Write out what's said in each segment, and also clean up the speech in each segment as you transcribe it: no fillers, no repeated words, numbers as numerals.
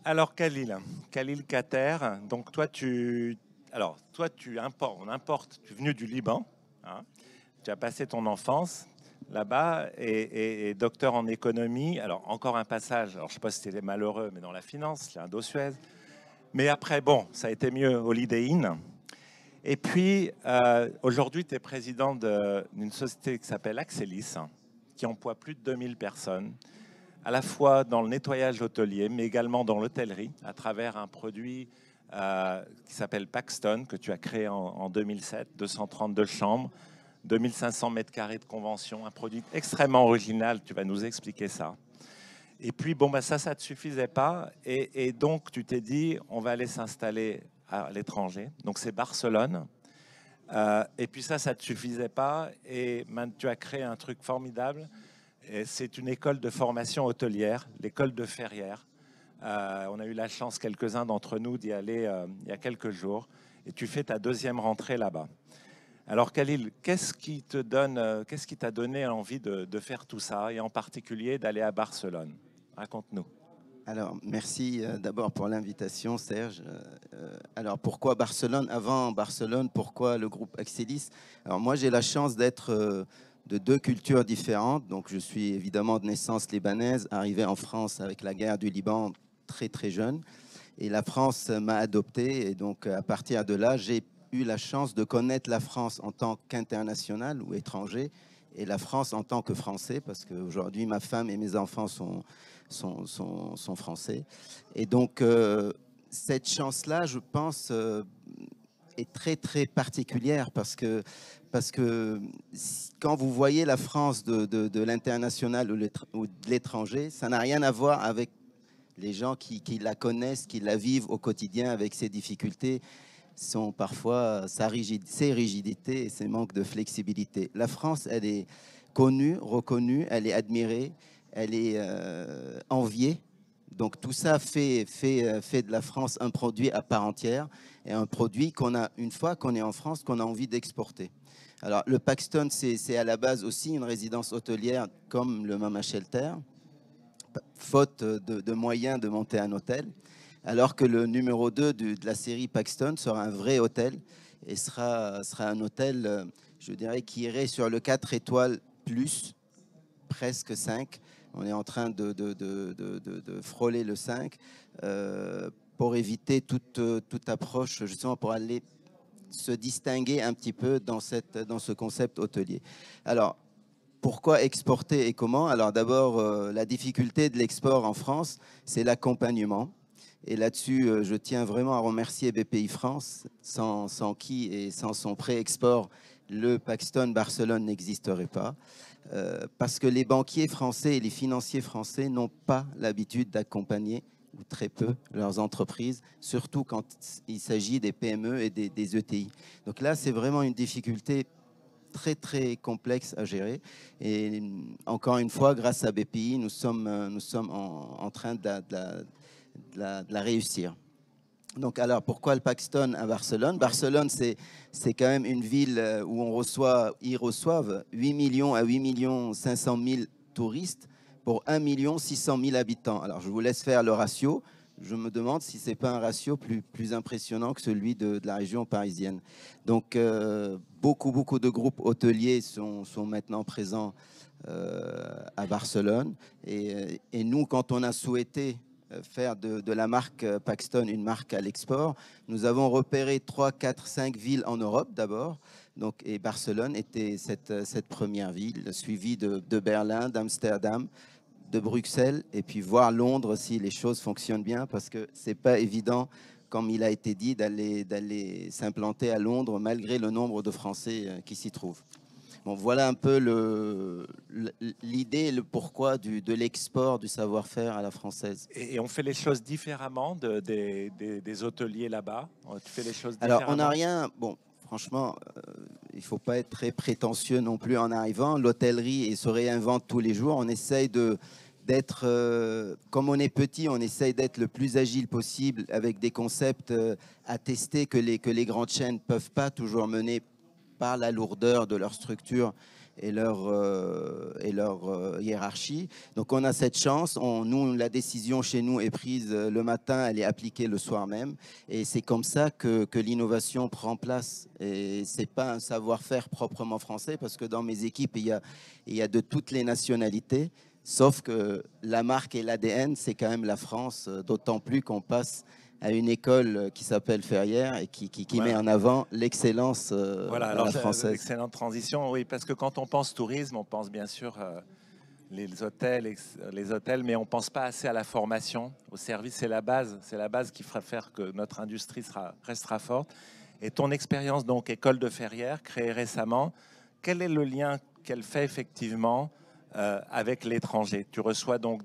Alors Khalil Kater, donc toi tu importes, tu es venu du Liban, hein, tu as passé ton enfance là-bas et docteur en économie. Alors encore un passage, alors je sais pas si c'était malheureux, mais dans la finance, l'Indo-Suez. Mais après, bon, ça a été mieux, Holiday Inn. Et puis aujourd'hui, tu es président d'une société qui s'appelle Axelis, hein, qui emploie plus de 2000 personnes à la fois dans le nettoyage hôtelier, mais également dans l'hôtellerie, à travers un produit qui s'appelle Paxton, que tu as créé en 2007, 232 chambres, 2500 mètres carrés de convention, un produit extrêmement original, tu vas nous expliquer ça. Et puis, bon, bah, ça ne te suffisait pas, et donc tu t'es dit, on va aller s'installer à l'étranger, donc c'est Barcelone. Et puis ça ne te suffisait pas, et tu as créé un truc formidable. C'est une école de formation hôtelière, l'école de Ferrières. On a eu la chance, quelques-uns d'entre nous, d'y aller il y a quelques jours. Et tu fais ta deuxième rentrée là-bas. Alors Khalil, qu'est-ce qui t'a donné envie de faire tout ça, et en particulier d'aller à Barcelone? Raconte-nous. Alors, merci d'abord pour l'invitation, Serge. Alors, pourquoi Barcelone? Avant Barcelone, pourquoi le groupe Axelis? Alors, moi, j'ai la chance d'être de deux cultures différentes. Donc, je suis évidemment de naissance libanaise, arrivé en France avec la guerre du Liban très, très jeune. Et la France m'a adopté. Et donc, à partir de là, j'ai eu la chance de connaître la France en tant qu'international ou étranger et la France en tant que Français, parce qu'aujourd'hui, ma femme et mes enfants sont français. Et donc, cette chance-là, je pense, est très, très particulière parce que quand vous voyez la France de l'international ou de l'étranger, ça n'a rien à voir avec les gens qui la connaissent, qui la vivent au quotidien avec ses difficultés, sont parfois ses rigidités et ses manques de flexibilité. La France, elle est connue, reconnue, elle est admirée, elle est enviée. Donc tout ça fait de la France un produit à part entière et un produit qu'on a, une fois qu'on est en France, qu'on a envie d'exporter. Alors le Paxton, c'est à la base aussi une résidence hôtelière comme le Mama Shelter, faute de moyens de monter un hôtel, alors que le numéro 2 de la série Paxton sera un vrai hôtel et sera un hôtel, je dirais, qui irait sur le 4 étoiles plus, presque 5. On est en train de frôler le 5 pour éviter toute approche, justement pour aller se distinguer un petit peu dans ce concept hôtelier. Alors, pourquoi exporter et comment? Alors d'abord, la difficulté de l'export en France, c'est l'accompagnement. Et là-dessus, je tiens vraiment à remercier BPI France, sans qui et sans son pré-export, le Paxton Barcelone n'existerait pas. Parce que les banquiers français et les financiers français n'ont pas l'habitude d'accompagner, ou très peu, leurs entreprises, surtout quand il s'agit des PME et des ETI. Donc là, c'est vraiment une difficulté très très complexe à gérer. Et encore une fois, grâce à BPI, nous sommes en train de la réussir. Donc, alors, pourquoi le Paxton à Barcelone? Barcelone, c'est quand même une ville où ils reçoivent 8 millions à 8 millions 500 000 touristes pour 1 million 600 000 habitants. Alors, je vous laisse faire le ratio. Je me demande si ce n'est pas un ratio plus impressionnant que celui de la région parisienne. Donc, beaucoup de groupes hôteliers sont maintenant présents à Barcelone. Et nous, quand on a souhaité faire de la marque Paxton une marque à l'export, nous avons repéré 3, 4, 5 villes en Europe d'abord. Donc, et Barcelone était cette première ville, suivie de Berlin, d'Amsterdam, de Bruxelles, et puis voir Londres si les choses fonctionnent bien, parce que c'est pas évident, comme il a été dit, d'aller s'implanter à Londres malgré le nombre de Français qui s'y trouvent. Bon, voilà un peu l'idée et le pourquoi de l'export du savoir-faire à la française. Et on fait les choses différemment des hôteliers là-bas. Tu fais les choses Alors, on n'a différemment? rien. Bon, franchement, il ne faut pas être très prétentieux non plus en arrivant. L'hôtellerie se réinvente tous les jours. On essaye d'être, comme on est petit, on essaye d'être le plus agile possible avec des concepts à tester que les grandes chaînes ne peuvent pas toujours mener par la lourdeur de leur structure et leur hiérarchie. Donc on a cette chance. Nous, la décision chez nous est prise le matin, elle est appliquée le soir même. Et c'est comme ça que l'innovation prend place. Et ce n'est pas un savoir-faire proprement français, parce que dans mes équipes, il y a de toutes les nationalités. Sauf que la marque et l'ADN, c'est quand même la France, d'autant plus qu'on passe à une école qui s'appelle Ferrières et qui Voilà. met en avant l'excellence Voilà, à alors la française. excellente transition, oui, parce que quand on pense tourisme, on pense bien sûr les hôtels, mais on ne pense pas assez à la formation, au service, c'est la base qui fera faire que notre industrie restera forte. Et ton expérience, donc, école de Ferrières, créée récemment, quel est le lien qu'elle fait effectivement avec l'étranger? Tu reçois donc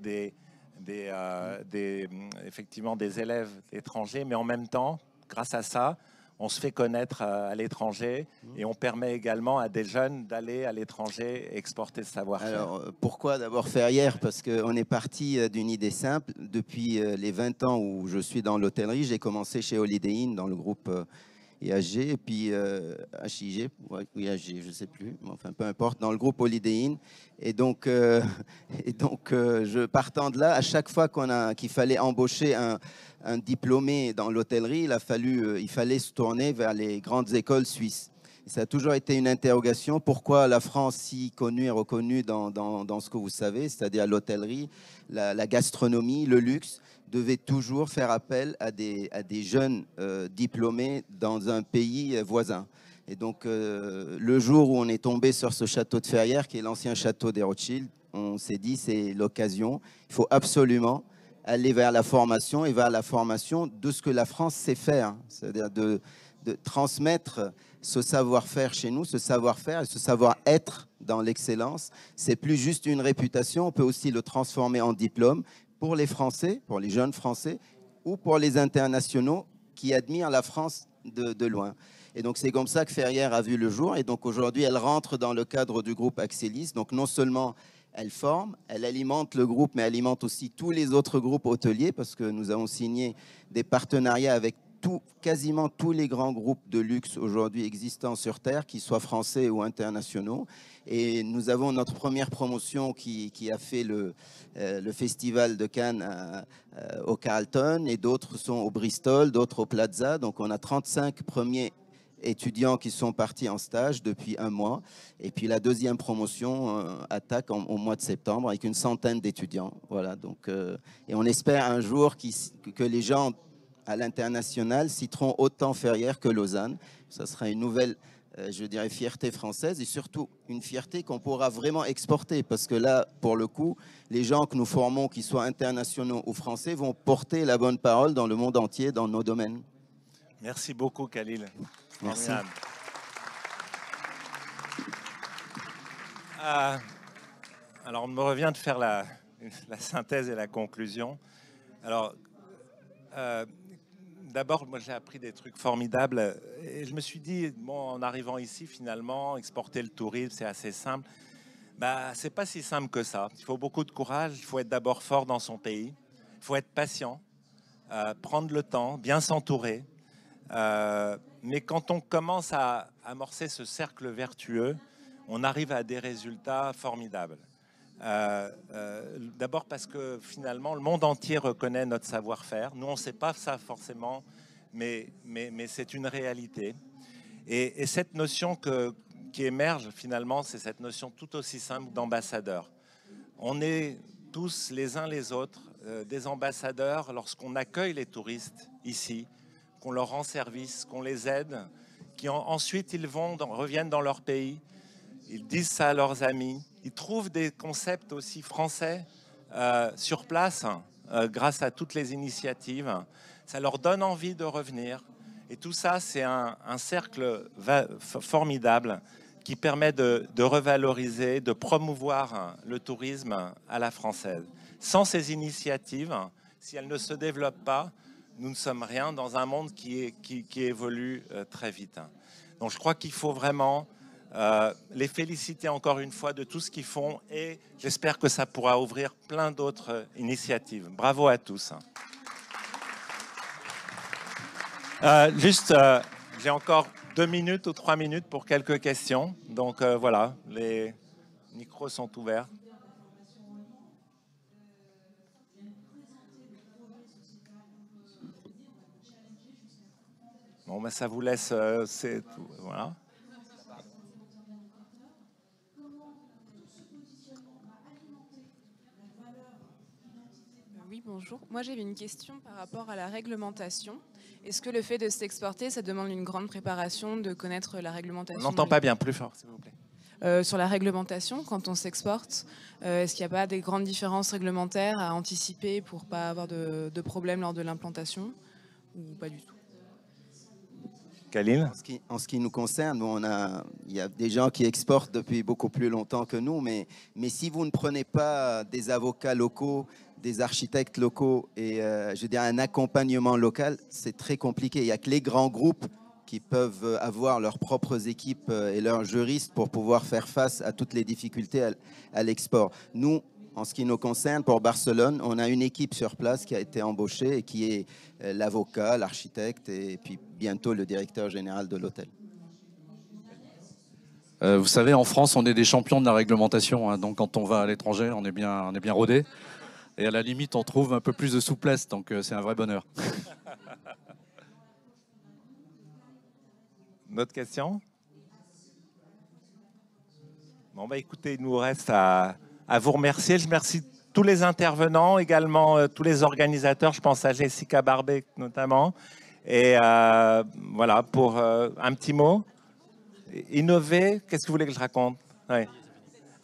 effectivement des élèves étrangers, mais en même temps, grâce à ça, on se fait connaître à l'étranger et on permet également à des jeunes d'aller à l'étranger et exporter ce savoir-faire. Alors, pourquoi d'abord Ferrières? Parce qu'on est parti d'une idée simple. Depuis les 20 ans où je suis dans l'hôtellerie, j'ai commencé chez Holiday Inn dans le groupe IAG et puis HIG, ou IAG, je ne sais plus, enfin peu importe, dans le groupe Holiday Inn. Et donc, je partant de là, à chaque fois qu'il fallait embaucher un diplômé dans l'hôtellerie, il fallait se tourner vers les grandes écoles suisses. Et ça a toujours été une interrogation, pourquoi la France, si connue et reconnue dans ce que vous savez, c'est-à-dire l'hôtellerie, la gastronomie, le luxe, devait toujours faire appel à des jeunes diplômés dans un pays voisin. Et donc, le jour où on est tombé sur ce château de Ferrières, qui est l'ancien château des Rothschild, on s'est dit, c'est l'occasion. Il faut absolument aller vers la formation et vers la formation de ce que la France sait faire, c'est-à-dire de transmettre ce savoir-faire chez nous, ce savoir-faire et ce savoir-être dans l'excellence. C'est plus juste une réputation, on peut aussi le transformer en diplôme pour les Français, pour les jeunes Français, ou pour les internationaux qui admirent la France de loin. Et donc, c'est comme ça que Ferrières a vu le jour. Et donc, aujourd'hui, elle rentre dans le cadre du groupe Axelis. Donc, non seulement elle forme, elle alimente le groupe, mais elle alimente aussi tous les autres groupes hôteliers, parce que nous avons signé des partenariats avec quasiment tous les grands groupes de luxe aujourd'hui existants sur Terre, qu'ils soient français ou internationaux. Et nous avons notre première promotion qui a fait le festival de Cannes au Carlton, et d'autres sont au Bristol, d'autres au Plaza. Donc on a 35 premiers étudiants qui sont partis en stage depuis un mois. Et puis la deuxième promotion attaque au mois de septembre avec une centaine d'étudiants. Voilà, donc, et on espère un jour que les gens à l'international citeront autant Ferrières que Lausanne. Ça sera une nouvelle, je dirais, fierté française, et surtout une fierté qu'on pourra vraiment exporter, parce que là, pour le coup, les gens que nous formons, qu'ils soient internationaux ou français, vont porter la bonne parole dans le monde entier, dans nos domaines. Merci beaucoup, Khalil. Merci. Alors, on me revient de faire la synthèse et la conclusion. Alors, d'abord, moi, j'ai appris des trucs formidables et je me suis dit, bon, en arrivant ici, finalement, exporter le tourisme, c'est assez simple. Bah, c'est pas si simple que ça. Il faut beaucoup de courage. Il faut être d'abord fort dans son pays. Il faut être patient, prendre le temps, bien s'entourer. Mais quand on commence à amorcer ce cercle vertueux, on arrive à des résultats formidables. D'abord parce que finalement, le monde entier reconnaît notre savoir-faire. Nous, on ne sait pas ça forcément, mais c'est une réalité. Et cette notion qui émerge finalement, c'est cette notion tout aussi simple d'ambassadeur. On est tous les uns les autres des ambassadeurs lorsqu'on accueille les touristes ici, qu'on leur rend service, qu'on les aide, ensuite ils reviennent dans leur pays, ils disent ça à leurs amis, ils trouvent des concepts aussi français sur place grâce à toutes les initiatives. Ça leur donne envie de revenir. Et tout ça, c'est un cercle formidable qui permet de revaloriser, de promouvoir le tourisme à la française. Sans ces initiatives, si elles ne se développent pas, nous ne sommes rien dans un monde qui évolue très vite. Donc je crois qu'il faut vraiment les féliciter encore une fois de tout ce qu'ils font, et j'espère que ça pourra ouvrir plein d'autres initiatives. Bravo à tous. J'ai encore 2 minutes ou 3 minutes pour quelques questions. Donc voilà, les micros sont ouverts. Bon, ben, ça vous laisse... c'est tout, voilà. Oui, bonjour. Moi, j'avais une question par rapport à la réglementation. Est-ce que le fait de s'exporter, ça demande une grande préparation de connaître la réglementation? On n'entend pas bien, plus fort, s'il vous plaît. Sur la réglementation, quand on s'exporte, est-ce qu'il n'y a pas des grandes différences réglementaires à anticiper pour ne pas avoir de problèmes lors de l'implantation ou pas du tout? Khalil? En ce qui nous concerne, bon, il y a des gens qui exportent depuis beaucoup plus longtemps que nous, mais si vous ne prenez pas des avocats locaux, des architectes locaux et je veux dire un accompagnement local, c'est très compliqué. Il n'y a que les grands groupes qui peuvent avoir leurs propres équipes et leurs juristes pour pouvoir faire face à toutes les difficultés à l'export. Nous, en ce qui nous concerne, pour Barcelone, on a une équipe sur place qui a été embauchée et qui est l'avocat, l'architecte et puis bientôt le directeur général de l'hôtel. Vous savez, en France, on est des champions de la réglementation. Hein, donc, quand on va à l'étranger, on est bien rodé. Et à la limite, on trouve un peu plus de souplesse. Donc, c'est un vrai bonheur. Une autre question? Bon, bah, écoutez, il nous reste à vous remercier. Je remercie tous les intervenants, également tous les organisateurs. Je pense à Jessica Barbet notamment. Et voilà, pour un petit mot. Innover, qu'est-ce que vous voulez que je raconte? Oui.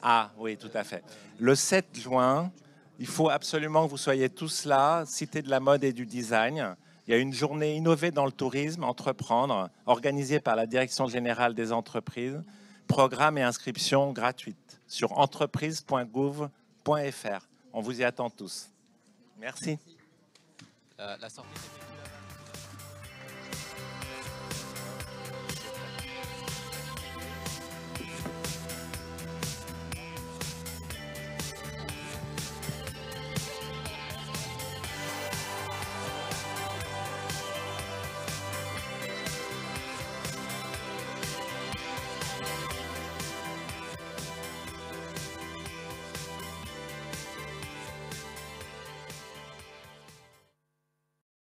Ah oui, tout à fait. Le 7 juin, il faut absolument que vous soyez tous là, Cité de la mode et du design. Il y a une journée innovée dans le tourisme, entreprendre, organisée par la Direction générale des entreprises. Programme et inscription gratuite sur entreprise.gouv.fr. On vous y attend tous. Merci. La sortie